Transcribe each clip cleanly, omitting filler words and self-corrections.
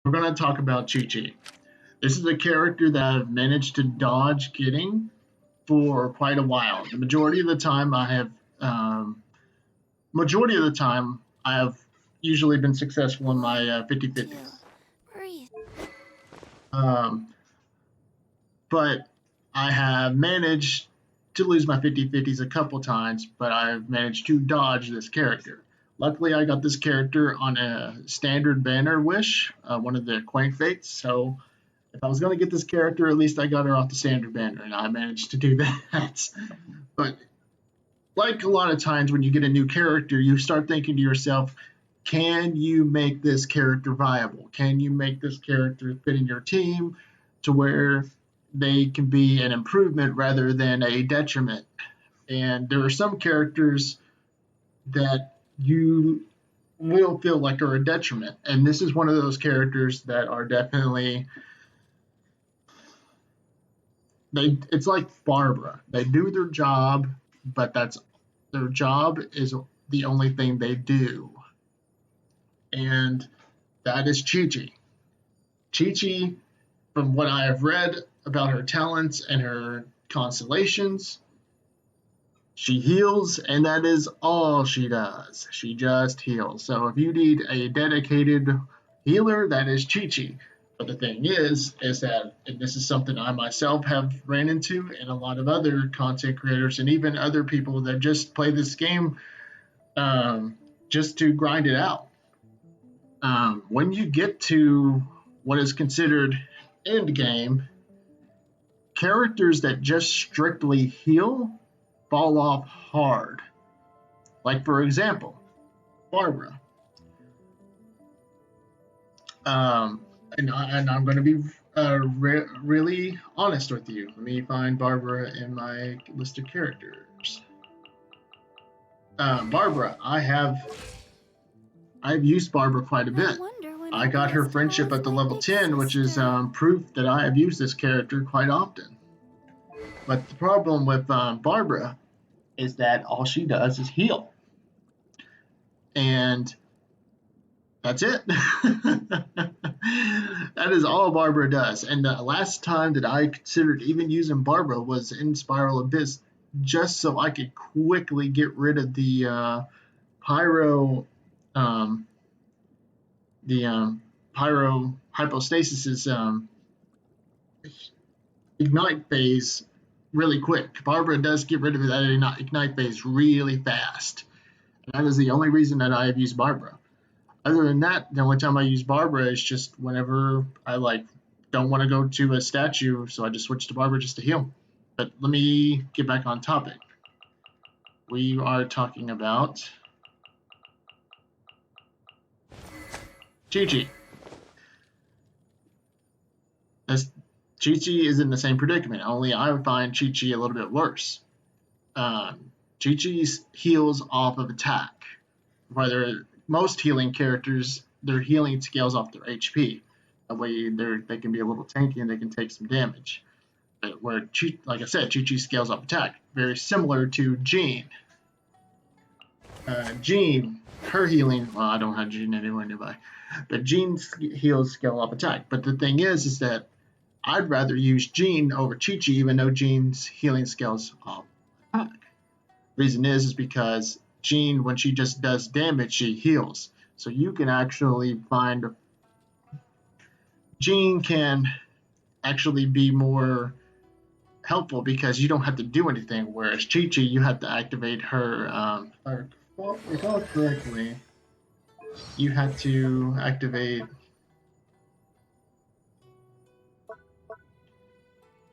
We're going to talk about Qiqi. This is a character that I've managed to dodge getting for quite a while. The majority of the time, I have usually been successful in my 50-50s. Breathe. Um, but I have managed to lose my 50-50s a couple times, but I've managed to dodge this character. Luckily, I got this character on a standard banner wish, one of the quaint fates. So if I was going to get this character, at least I got her off the standard banner, and I managed to do that. But like a lot of times when you get a new character, you start thinking to yourself, can you make this character viable? Can you make this character fit in your team to where they can be an improvement rather than a detriment? And there are some characters that you will feel like are a detriment. And this is one of those characters that are definitely it's like Barbara. They do their job, but that's their job is the only thing they do. And that is Qiqi. Qiqi, from what I have read about her talents and her constellations, she heals, and that is all she does. She just heals. So if you need a dedicated healer, that is Qiqi. But the thing is that, and this is something I myself have ran into, and a lot of other content creators, and even other people that just play this game just to grind it out. When you get to what is considered end game, characters that just strictly heal fall off hard. Like, for example, Barbara. And I'm going to be really honest with you. Let me find Barbara in my list of characters. Barbara, I've used Barbara quite a bit. I got her friendship at the level 10, which is proof that I have used this character quite often. But the problem with Barbara is that all she does is heal. And that's it. That is all Barbara does. And the last time that I considered even using Barbara was in Spiral Abyss, just so I could quickly get rid of the pyro, um, pyro hypostasis ignite phase really quick. Barbara does get rid of that ignite phase really fast. And that is the only reason that I have used Barbara. Other than that, the only time I use Barbara is just whenever I don't want to go to a statue, so I just switch to Barbara just to heal. But let me get back on topic. We are talking about Qiqi. Qiqi is in the same predicament, only I would find Qiqi a little bit worse. Qiqi heals off of attack, whether most healing characters, their healing scales off their HP. That way they can be a little tanky and they can take some damage. But where, like I said, Qiqi scales off attack. Very similar to Jean. Jean, her healing, well, I don't have Jean anywhere nearby. But Jean's heals scale off attack. But the thing is that I'd rather use Jean over Qiqi, even though Jean's healing scales off attack. Reason is because Jean, when she just does damage, she heals. So you can actually find Jean can actually be more helpful because you don't have to do anything. Whereas Qiqi, you have to activate her. If I recall correctly, you have to activate.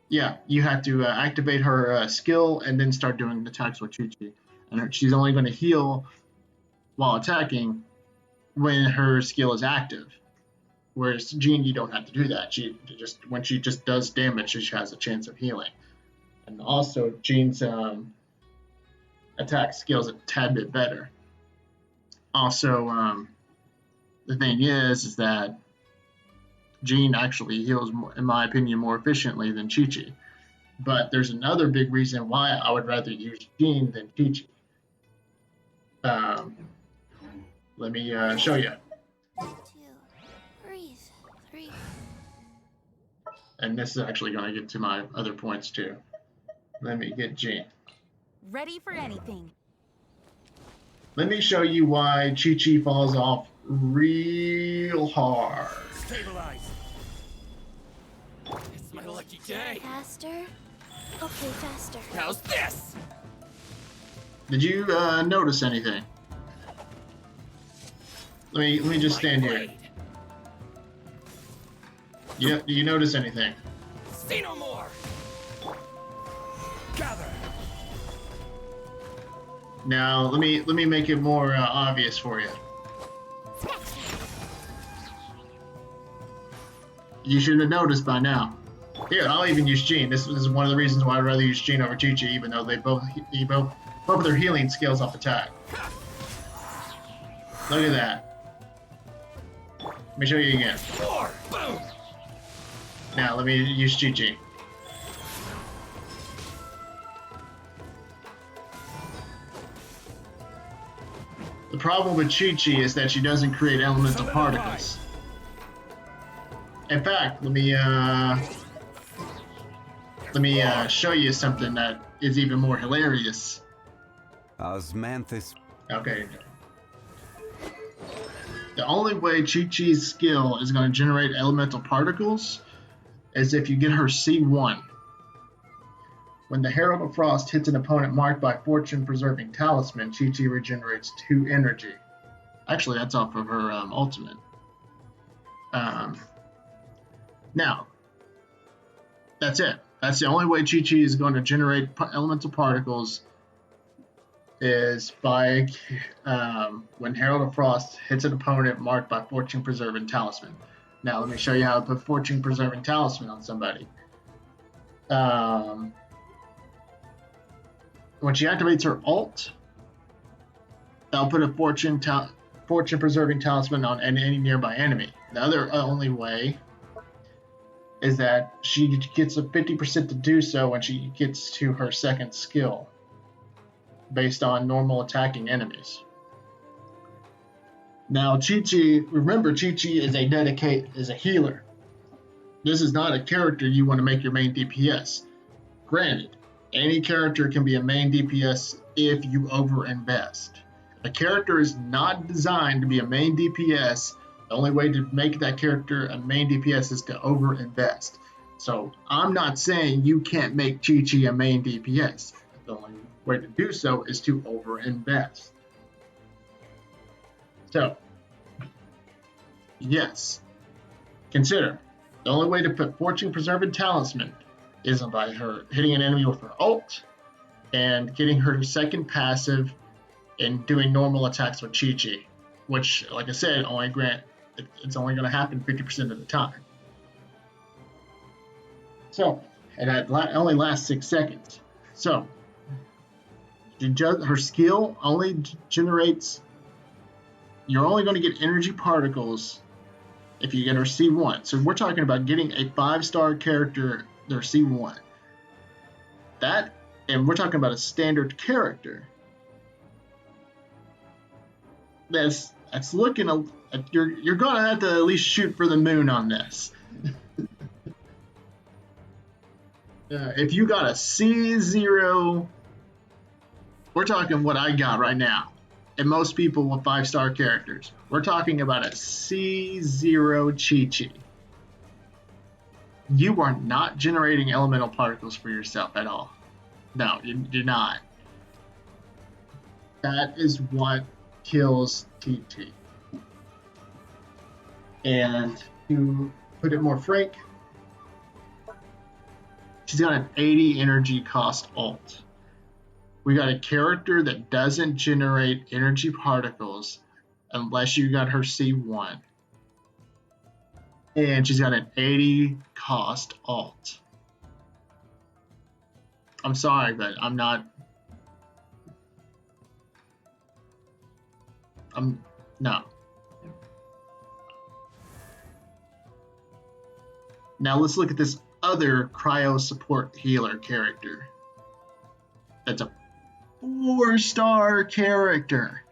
Yeah, you have to activate her skill and then start doing attacks with Qiqi. And she's only going to heal while attacking when her skill is active. Whereas Jean, you don't have to do that. When she just does damage, she has a chance of healing. And also, Jean's attack skill is a tad bit better. Also, the thing is that Jean actually heals, in my opinion, more efficiently than Qiqi. But there's another big reason why I would rather use Jean than Qiqi. Let me show you. Breathe. And this is actually going to get to my other points too. Let me get Jean. Ready for anything. Let me show you why Qiqi falls off real hard. Stabilize. It's my lucky day. Faster? Okay, faster. How's this? Did you notice anything? Let me just stand here. Do you notice anything? See no more. Gather. Now let me make it more obvious for you. You should have noticed by now. Here, I'll even use Jean. This is one of the reasons why I'd rather use Jean over Qiqi, even though both of their healing skills off attack. Look at that. Let me show you again. Boom. Now let me use Qiqi. The problem with Qiqi is that she doesn't create elemental particles. In fact, let me show you something that is even more hilarious. Osmanthus. Okay. The only way Qiqi's skill is going to generate elemental particles is if you get her C1. When the Herald of Frost hits an opponent marked by Fortune-Preserving Talisman, Qiqi regenerates 2 energy. Actually, that's off of her ultimate. Now, that's it. That's the only way Qiqi is going to generate elemental particles is by when Herald of Frost hits an opponent marked by Fortune Preserving Talisman. Now let me show you how to put Fortune Preserving Talisman on somebody. When she activates her ult, that'll put a Fortune Preserving Talisman on any nearby enemy. The other only way is that she gets a 50% to do so when she gets to her second skill, based on normal attacking enemies. Now Qiqi, remember Qiqi is a healer. This is not a character you want to make your main DPS. Granted, any character can be a main DPS if you overinvest. A character is not designed to be a main DPS. The only way to make that character a main DPS is to overinvest. So I'm not saying you can't make Qiqi a main DPS. The only way to do so is to overinvest. So, yes, consider the only way to put Fortune Preserving Talisman is by her hitting an enemy with her ult and getting her second passive and doing normal attacks with Qiqi, which, like I said, it's only going to happen 50% of the time. So, and that only lasts 6 seconds. So, her skill only generates. You're only going to get energy particles if you get her C1. So we're talking about getting a 5-star character their C1. And we're talking about a standard character. That's looking. You're going to have to at least shoot for the moon on this. If you got a C0, we're talking what I got right now. And most people with 5-star characters. We're talking about a C0 Qiqi. You are not generating elemental particles for yourself at all. No, you're not. That is what kills TT. And to put it more frank, she's got an 80 energy cost ult. We got a character that doesn't generate energy particles unless you got her C1. And she's got an 80 cost ult. I'm sorry, but no. Now let's look at this other cryo support healer character. That's a 4-star character.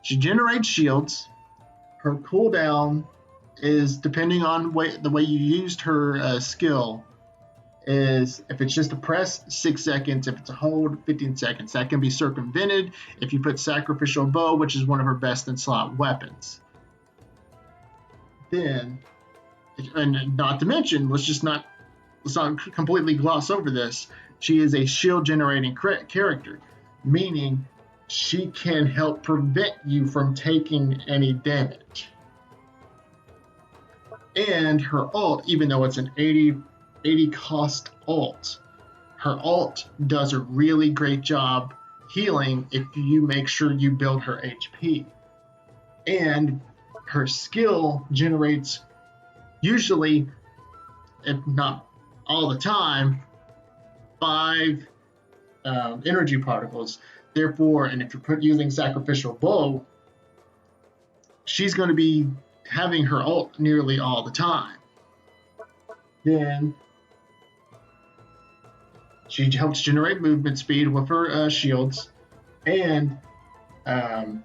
She generates shields. her cooldown is, depending on the way you used her skill, is if it's just a press, 6 seconds. If it's a hold, 15 seconds. That can be circumvented if you put Sacrificial Bow, which is one of her best in slot weapons. Then, and not to mention, let's not completely gloss over this. She is a shield generating character, meaning she can help prevent you from taking any damage. And her ult, even though it's an 80 cost ult, her ult does a really great job healing if you make sure you build her HP. And her skill generates, usually, if not all the time, 5 energy particles. Therefore, and if you're using Sacrificial Bow, she's going to be having her ult nearly all the time. Then she helps generate movement speed with her shields, and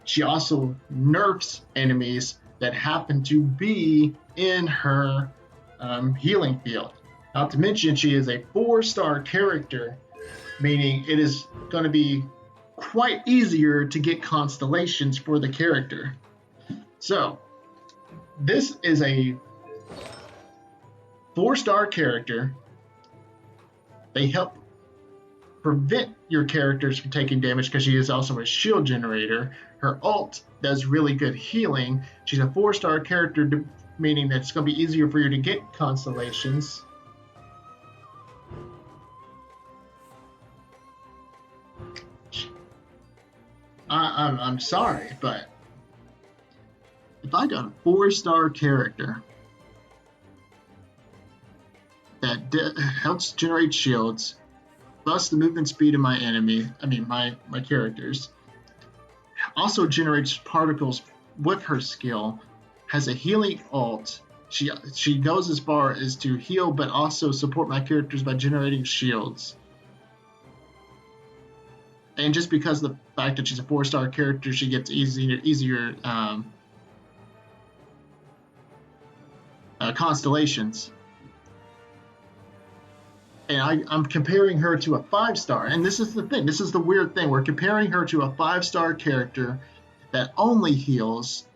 she also nerfs enemies that happen to be in her healing field. Not to mention, she is a 4-star character, meaning it is going to be quite easier to get constellations for the character. So, this is a 4-star character. They help prevent your characters from taking damage because she is also a shield generator. Her ult does really good healing. She's a 4-star character, meaning that it's going to be easier for you to get constellations. I'm sorry, but if I got a 4-star character that helps generate shields, busts the movement speed of my my characters, also generates particles with her skill, has a healing ult, she goes as far as to heal but also support my characters by generating shields. And just because of the fact that she's a 4-star character, she gets easier constellations. And I'm comparing her to a 5-star. And this is the thing. This is the weird thing. We're comparing her to a 5-star character that only heals.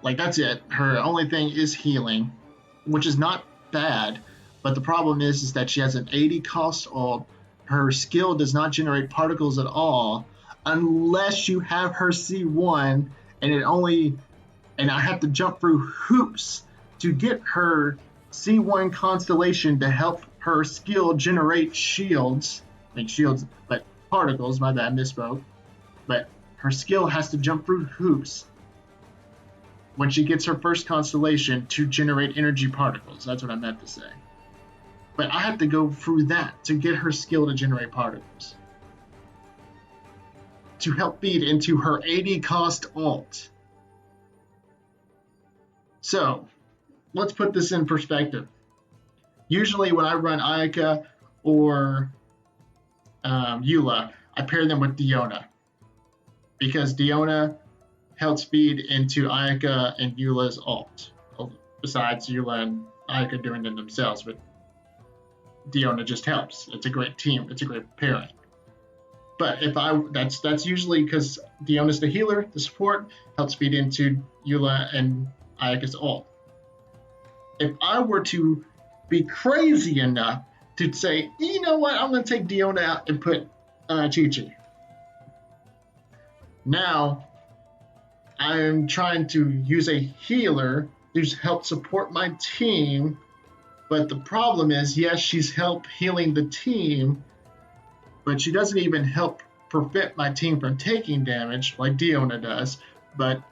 Like, that's it. Her only thing is healing, which is not bad. But the problem is that she has an 80 cost ult. Her skill does not generate particles at all unless you have her C1, and I have to jump through hoops to get her C1 constellation to help her skill generate shields. But particles, my bad, misspoke. But her skill has to jump through hoops when she gets her first constellation to generate energy particles. That's what I meant to say. But I have to go through that to get her skill to generate particles, to help feed into her 80 cost ult. So, let's put this in perspective. Usually when I run Ayaka or Eula, I pair them with Diona, because Diona helps feed into Ayaka and Eula's ult, besides Eula and Ayaka doing it themselves, but Diona just helps. It's a great team. It's a great pairing. But that's usually because Diona's the healer, the support, helps feed into Eula and Ayaka's ult. If I were to be crazy enough to say, you know what, I'm going to take Diona out and put Qiqi. Now, I'm trying to use a healer to help support my team. But the problem is, yes, she's healing the team, but she doesn't even help prevent my team from taking damage like Diona does. But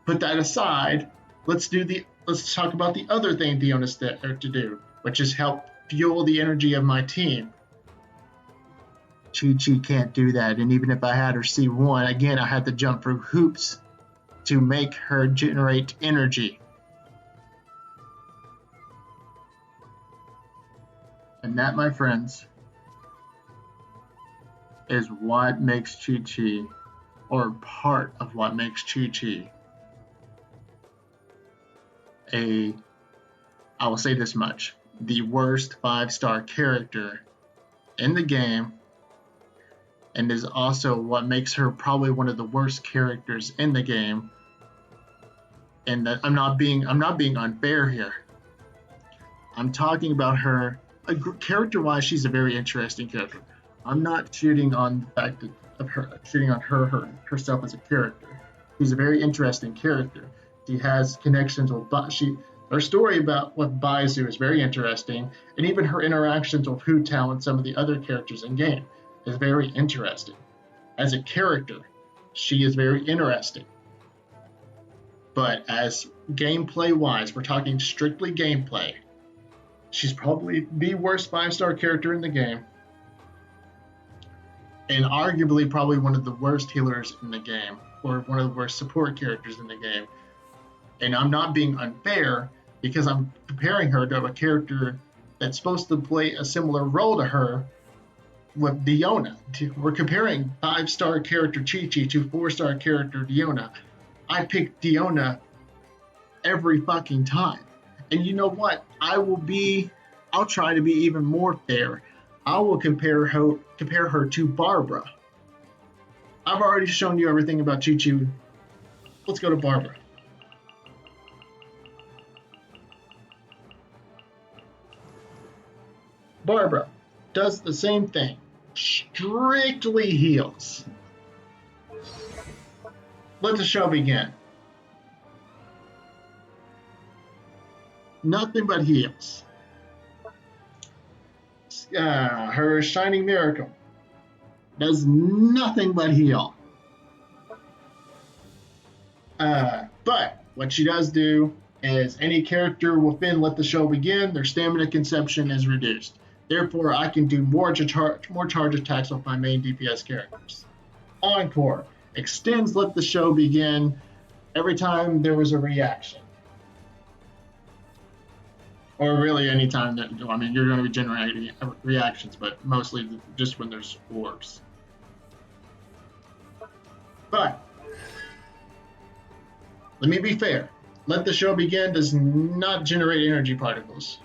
put that aside, let's talk about the other thing Diona's there to do, which is help fuel the energy of my team. Qiqi can't do that, and even if I had her C1, again, I had to jump through hoops to make her generate energy. And that, my friends, is what makes Qiqi, or part of what makes Qiqi, I will say this much, the worst 5-star character in the game, and is also what makes her probably one of the worst characters in the game. And that I'm not being unfair here. I'm talking about her character-wise. She's a very interesting character. I'm not shooting on the fact of her shooting on herself as a character. She's a very interesting character. She has connections with her story with Baizu is very interesting, and even her interactions with Hu Tao and some of the other characters in game is very interesting. As a character, she is very interesting. But as gameplay-wise, we're talking strictly gameplay, she's probably the worst 5-star character in the game, and arguably probably one of the worst healers in the game, or one of the worst support characters in the game. And I'm not being unfair because I'm comparing her to a character that's supposed to play a similar role to her with Diona. We're comparing 5-star character Qiqi to 4-star character Diona. I pick Diona every fucking time. And you know what? I'll try to be even more fair. I will compare her to Barbara. I've already shown you everything about Qiqi. Let's go to Barbara. Barbara does the same thing. Strictly heals. Let the show begin. Nothing but heals. Her Shining Miracle does nothing but heal. But what she does do is any character within Let the Show Begin, their stamina consumption is reduced. Therefore, I can do more charge attacks with my main DPS characters. Encore extends Let the Show Begin every time there was a reaction. Or really any time that, you're going to be generating reactions, but mostly just when there's orbs. But, let me be fair. Let the Show Begin does not generate energy particles.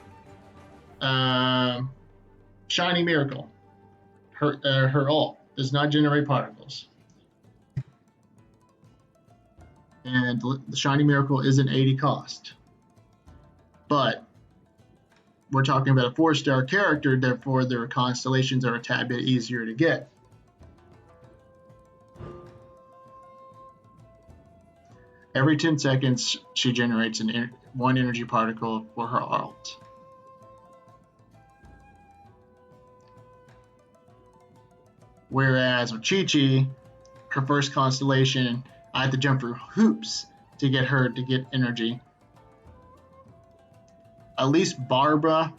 Shining Miracle, her ult does not generate particles. And the Shining Miracle is an 80 cost. But we're talking about a 4-star character, therefore their constellations are a tad bit easier to get. Every 10 seconds, she generates one energy particle for her ult. Whereas with Qiqi, her first constellation, I had to jump through hoops to get her to get energy. At least Barbara,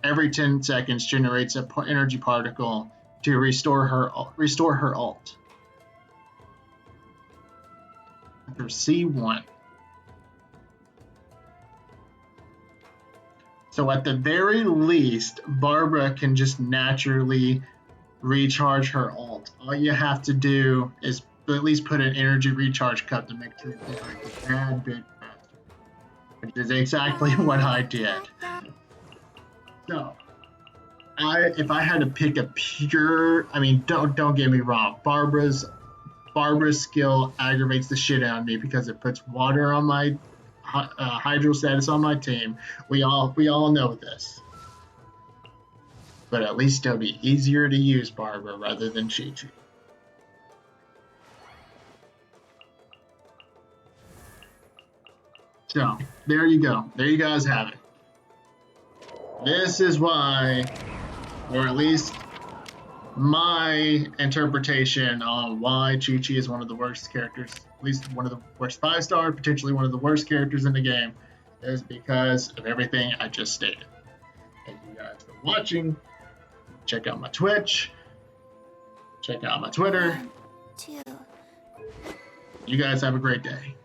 every 10 seconds, generates an energy particle to restore her ult. After C1. So at the very least, Barbara can just naturally recharge her ult. All you have to do is at least put an energy recharge cup to make sure it's like a tad bit faster, which is exactly what I did. So, if I had to pick a pure, don't get me wrong, Barbara's skill aggravates the shit out of me because it puts water on my hydro status on my team. We all know this. But at least it'll be easier to use Barbara rather than Qiqi. So, there you go. There you guys have it. This is why, or at least my interpretation on why Qiqi is one of the worst characters, at least one of the worst 5-star, potentially one of the worst characters in the game, is because of everything I just stated. Thank you guys for watching. Check out my Twitch. Check out my Twitter. 2. You guys have a great day.